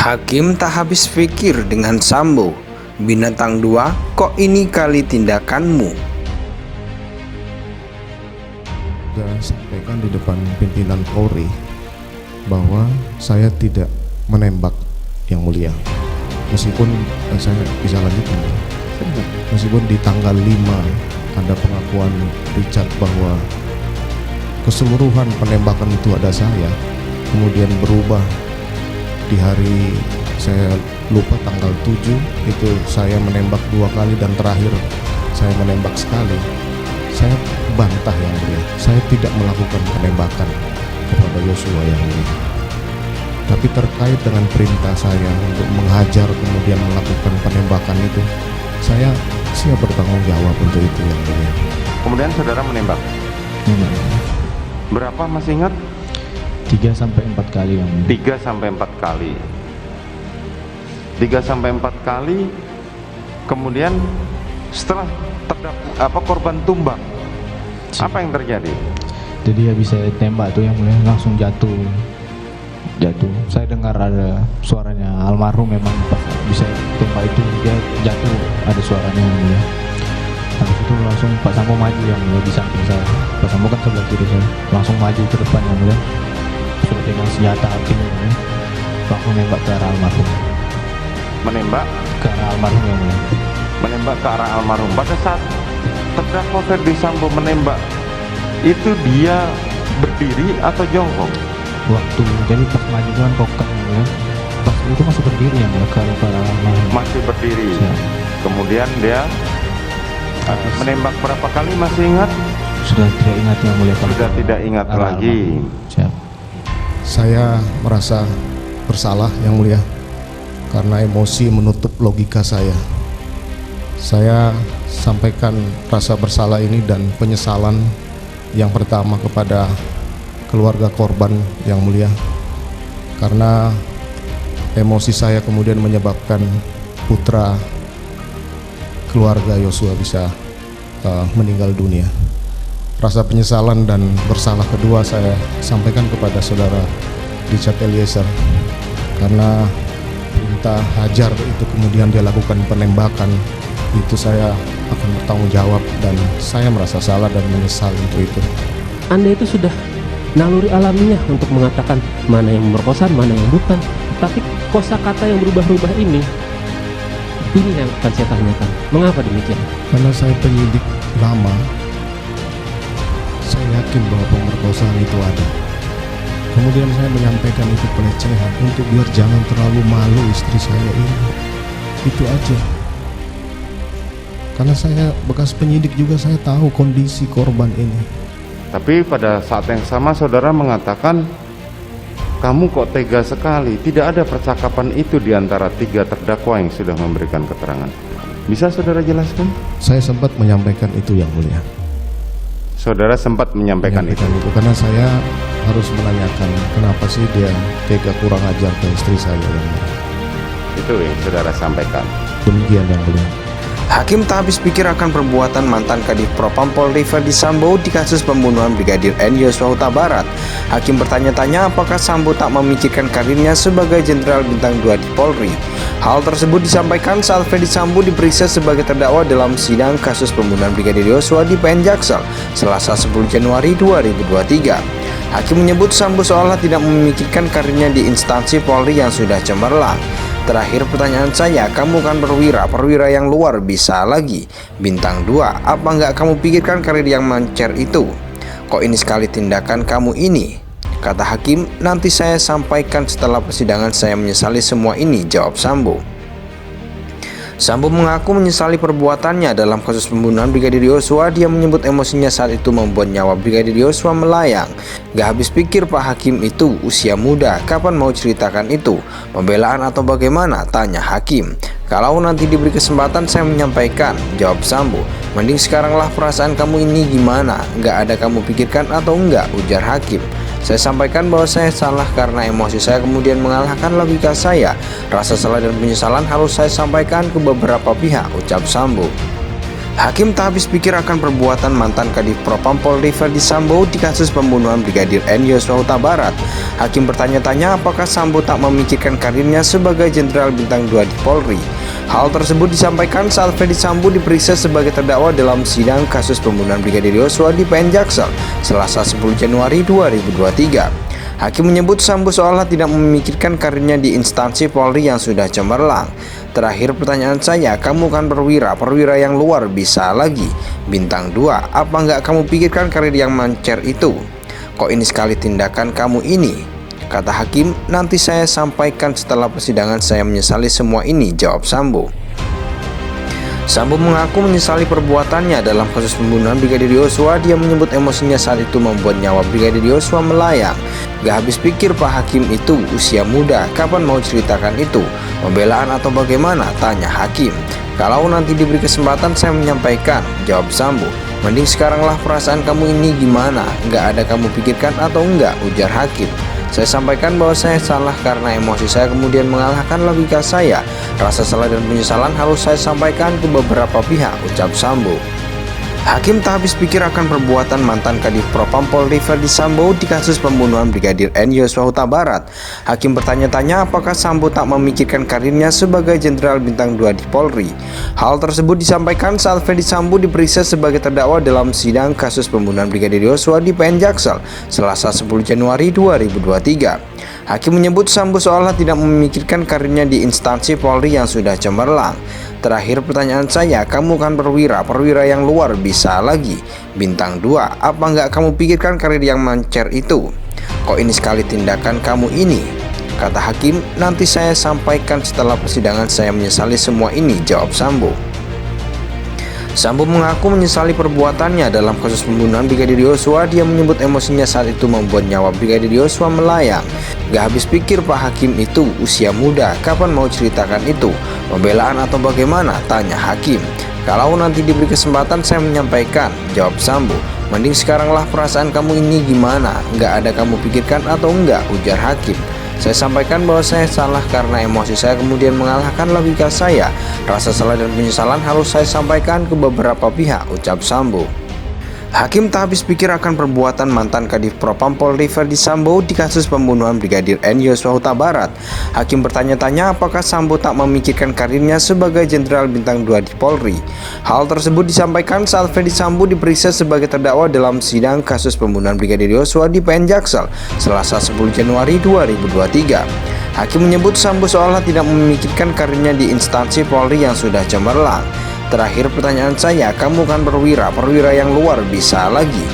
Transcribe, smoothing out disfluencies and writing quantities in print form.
Hakim tak habis pikir dengan Sambo. Binatang 2, kok ini kali tindakanmu? Sudah sampaikan di depan pimpinan Polri bahwa saya tidak menembak yang mulia. Meskipun saya bisa lanjutkan, meskipun di tanggal 5 ada pengakuan Richard bahwa keseluruhan penembakan itu ada saya, kemudian berubah di hari saya lupa tanggal 7 itu saya menembak 2 kali dan terakhir saya menembak sekali. Saya bantah yang mulia, saya tidak melakukan penembakan kepada Yosua yang mulia. Tapi terkait dengan perintah saya untuk menghajar kemudian melakukan penembakan itu, saya siap bertanggung jawab untuk itu yang mulia. Kemudian saudara menembak berapa, masih ingat? 3-4 kali yang mulia. 3-4 kali. 3-4 kali. Kemudian setelah korban tumbang, apa yang terjadi? Jadi habis saya tembak tuh yang mulia langsung jatuh. Saya dengar ada suaranya almarhum, memang pas bisa tembak itu dia jatuh, ada suaranya yang mulia. Habis itu langsung Pak Sambo maju yang mulia di samping saya. Pak Sambo kan sebelah kiri saya, langsung maju ke depan yang mulia. Sudah pegang senjata hakim yang mulia, langsung nembak ke arah almarhum. Menembak Ke arah almarhum yang mulia. menembak ke arah almarhum. Pada saat terdakwa Ferdy Sambo menembak itu dia berdiri atau jongkok? Waktu jadi pas maju kan kokang yang mulia, pas itu masih berdiri yang mulia ke arah almarhum. Masih berdiri. Siap. Kemudian dia menembak berapa kali, masih ingat? Sudah tidak ingat yang mulia. Sudah tidak ingat Arah lagi. almarhum. Siap. Saya merasa bersalah yang mulia karena emosi menutup logika saya. Saya sampaikan rasa bersalah ini dan penyesalan yang pertama kepada keluarga korban yang mulia, karena emosi saya kemudian menyebabkan putra keluarga Yosua bisa meninggal dunia. Rasa penyesalan dan bersalah kedua saya sampaikan kepada saudara Richard Eliezer, karena perintah hajar itu kemudian dia lakukan penembakan, itu saya akan bertanggung jawab dan saya merasa salah dan menyesal untuk itu. Anda itu sudah naluri alaminya untuk mengatakan mana yang memerkosa, mana yang bukan. Tapi kosakata yang berubah-ubah ini yang akan saya tanyakan. Mengapa demikian? Karena saya penyidik lama, saya yakin bahwa pemerkosaan itu ada. Kemudian saya menyampaikan itu pelecehan untuk biar jangan terlalu malu istri saya ini. Itu aja. Karena saya bekas penyidik juga, saya tahu kondisi korban ini. Tapi pada saat yang sama saudara mengatakan, kamu kok tega sekali, tidak ada percakapan itu di antara 3 terdakwa yang sudah memberikan keterangan. Bisa saudara jelaskan? Saya sempat menyampaikan itu yang mulia. Saudara sempat menyampaikan itu. Karena saya harus menanyakan kenapa sih dia tega kurang ajar ke istri saya yang mulia. Itu yang saudara sampaikan. Demikian yang mulia. Hakim tak habis pikir akan perbuatan mantan Kadif Propam Polri Ferdy Sambo di kasus pembunuhan Brigadir N Yosua Huta Barat. Hakim bertanya-tanya apakah Sambo tak memikirkan karirnya sebagai Jenderal Bintang 2 di Polri. Hal tersebut disampaikan saat Ferdy Sambo diperiksa sebagai terdakwa dalam sidang kasus pembunuhan Brigadir Yosua di PN Jaksel, Selasa 10 Januari 2023. Hakim menyebut Sambo seolah tidak memikirkan karirnya di instansi Polri yang sudah cemerlang. Terakhir pertanyaan saya, kamu kan perwira yang luar bisa lagi, Bintang 2, apa nggak kamu pikirkan karir yang mancer itu? Kok ini sekali tindakan kamu ini? Kata Hakim, nanti saya sampaikan setelah persidangan, saya menyesali semua ini, jawab Sambo. Sambo mengaku menyesali perbuatannya dalam kasus pembunuhan Brigadir Yosua. Dia menyebut emosinya saat itu membuat nyawa Brigadir Yosua melayang. Gak habis pikir Pak Hakim itu usia muda, kapan mau ceritakan itu? Pembelaan atau bagaimana? Tanya Hakim. Kalau nanti diberi kesempatan saya menyampaikan, jawab Sambo. Mending sekaranglah, perasaan kamu ini gimana? Gak ada kamu pikirkan atau enggak? Ujar Hakim. Saya sampaikan bahwa saya salah karena emosi saya kemudian mengalahkan logika saya. Rasa salah dan penyesalan harus saya sampaikan ke beberapa pihak, ucap Sambo. Hakim tak habis pikir akan perbuatan mantan Kadif Propam Polri Verdi Sambo di kasus pembunuhan Brigadir N Yosua Huta Barat. Hakim bertanya-tanya apakah Sambo tak memikirkan karirnya sebagai Jenderal Bintang 2 di Polri. Hal tersebut disampaikan saat Verdi Sambo diperiksa sebagai terdakwa dalam sidang kasus pembunuhan Brigadir Yosua di PN Jaksel, Selasa 10 Januari 2023. Hakim menyebut Sambo seolah tidak memikirkan karirnya di instansi Polri yang sudah cemerlang. Terakhir pertanyaan saya, kamu kan perwira yang luar bisa lagi, bintang 2, apa nggak kamu pikirkan karir yang mancer itu? Kok ini sekali tindakan kamu ini? Kata Hakim, nanti saya sampaikan setelah persidangan, saya menyesali semua ini, jawab Sambo. Sambo mengaku menyesali perbuatannya dalam kasus pembunuhan Brigadir Yosua. Dia menyebut emosinya saat itu membuat nyawa Brigadir Yosua melayang. Gak habis pikir Pak Hakim itu usia muda, kapan mau ceritakan itu? Pembelaan atau bagaimana? Tanya Hakim. Kalau nanti diberi kesempatan saya menyampaikan, jawab Sambo. Mending sekaranglah, perasaan kamu ini gimana? Gak ada kamu pikirkan atau enggak? Ujar Hakim. Saya sampaikan bahwa saya salah karena emosi saya kemudian mengalahkan logika saya. Rasa salah dan penyesalan harus saya sampaikan ke beberapa pihak, ucap Sambo. Hakim tak habis pikir akan perbuatan mantan Kadif Propam Polri Verdi Sambo di kasus pembunuhan Brigadir N Yosua Huta Barat. Hakim bertanya-tanya apakah Sambo tak memikirkan karirnya sebagai Jenderal Bintang 2 di Polri. Hal tersebut disampaikan saat Verdi Sambo diperiksa sebagai terdakwa dalam sidang kasus pembunuhan Brigadir Yosua di PN Jaksel, Selasa 10 Januari 2023. Hakim menyebut Sambo seolah tidak memikirkan karirnya di instansi Polri yang sudah cemerlang. Terakhir pertanyaan saya, kamu kan perwira yang luar bisa lagi, bintang 2, apa nggak kamu pikirkan karir yang mancer itu? Kok ini sekali tindakan kamu ini? Kata Hakim, nanti saya sampaikan setelah persidangan, saya menyesali semua ini, jawab Sambo. Sambo mengaku menyesali perbuatannya dalam kasus pembunuhan Brigadir Yosua. Dia menyebut emosinya saat itu membuat nyawa Brigadir Yosua melayang. Gak habis pikir Pak Hakim itu usia muda, kapan mau ceritakan itu? Pembelaan atau bagaimana? Tanya Hakim. Kalau nanti diberi kesempatan saya menyampaikan, jawab Sambo. Mending sekaranglah, perasaan kamu ini gimana? Gak ada kamu pikirkan atau enggak? Ujar Hakim. Saya sampaikan bahwa saya salah karena emosi saya kemudian mengalahkan logika saya. Rasa salah dan penyesalan harus saya sampaikan ke beberapa pihak, ucap Sambo. Hakim tak habis pikir akan perbuatan mantan Kadif Propam Polri Verdi Sambo di kasus pembunuhan Brigadir N Yosua Huta Barat. Hakim bertanya-tanya apakah Sambo tak memikirkan karirnya sebagai Jenderal Bintang 2 di Polri. Hal tersebut disampaikan saat Verdi Sambo diperiksa sebagai terdakwa dalam sidang kasus pembunuhan Brigadir Yosua di PN Jaksel, Selasa 10 Januari 2023. Hakim menyebut Sambo seolah tidak memikirkan karirnya di instansi Polri yang sudah cemerlang. Terakhir pertanyaan saya, kamu kan perwira yang luar bisa lagi,